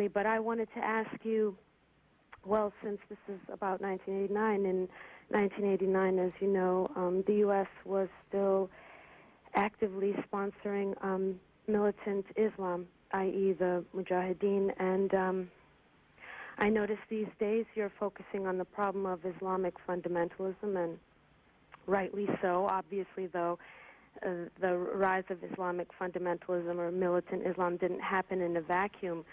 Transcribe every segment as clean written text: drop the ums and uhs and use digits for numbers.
But I wanted to ask you, well, since this is about 1989, in 1989, as you know, the U.S. was still actively sponsoring militant Islam, i.e. the Mujahideen, and I notice these days you're focusing on the problem of Islamic fundamentalism, and rightly so. Obviously, though, the rise of Islamic fundamentalism or militant Islam didn't happen in a vacuum.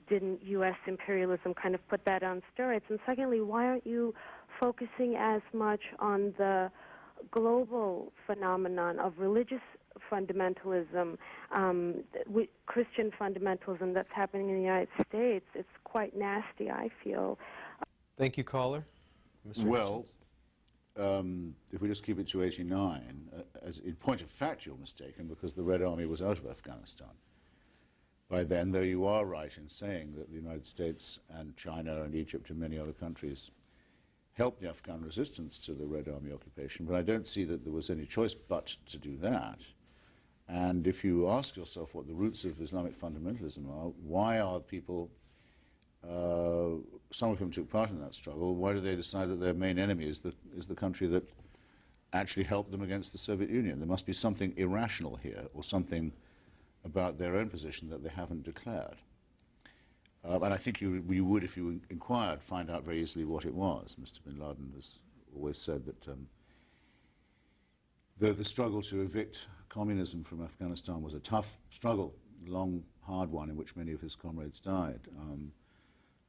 Didn't U.S. imperialism kind of put that on steroids? And secondly, why aren't you focusing as much on the global phenomenon of religious fundamentalism, Christian fundamentalism that's happening in the United States? It's quite nasty, I feel. Thank you, caller. Mr. Well, if we just keep it to 89, as in point of fact, you're mistaken, because the Red Army was out of Afghanistan by then, though you are right in saying that the United States and China and Egypt and many other countries helped the Afghan resistance to the Red Army occupation, but I don't see that there was any choice but to do that. And if you ask yourself what the roots of Islamic fundamentalism are, why are people, some of whom took part in that struggle, why do they decide that their main enemy is the country that actually helped them against the Soviet Union? There must be something irrational here, or something about their own position that they haven't declared. And I think you would, if you inquired, find out very easily what it was. Mr. bin Laden has always said that the struggle to evict communism from Afghanistan was a tough struggle, long, hard one in which many of his comrades died.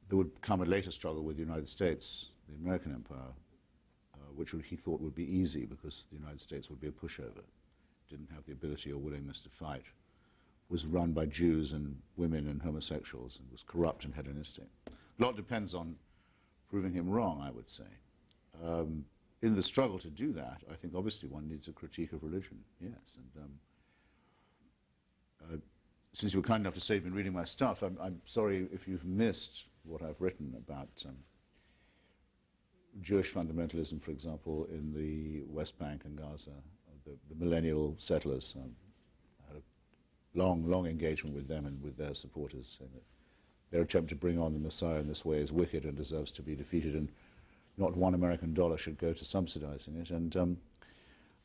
There would come a later struggle with the United States, the American empire, which he thought would be easy because the United States would be a pushover, didn't have the ability or willingness to fight, was run by Jews and women and homosexuals, and was corrupt and hedonistic. A lot depends on proving him wrong, I would say. In the struggle to do that, I think obviously one needs a critique of religion, yes. And since you were kind enough to say you've been reading my stuff, I'm sorry if you've missed what I've written about Jewish fundamentalism, for example, in the West Bank and Gaza. The millennial settlers had a long engagement with them and with their supporters, saying that their attempt to bring on the Messiah in this way is wicked and deserves to be defeated, and not $1 American should go to subsidizing it. And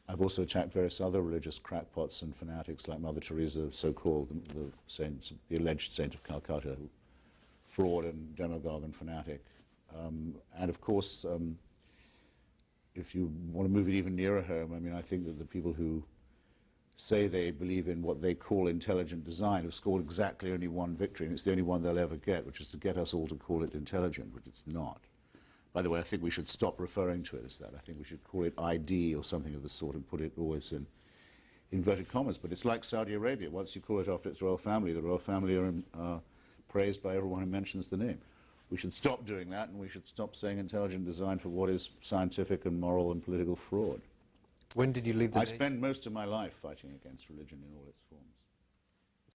I've also attacked various other religious crackpots and fanatics like Mother Teresa, so-called the saint, the alleged saint of Calcutta, fraud and demagogue and fanatic. And of course, if you want to move it even nearer home, I mean, I think that the people who say they believe in what they call intelligent design have scored exactly only one victory, and it's the only one they'll ever get, which is to get us all to call it intelligent, which it's not. By the way, I think we should stop referring to it as that. I think we should call it ID or something of the sort and put it always in inverted commas. But it's like Saudi Arabia. Once you call it after its royal family, the royal family are praised by everyone who mentions the name. We should stop doing that, and we should stop saying intelligent design for what is scientific and moral and political fraud. When did you leave the Navy? I spend most of my life fighting against religion in all its forms.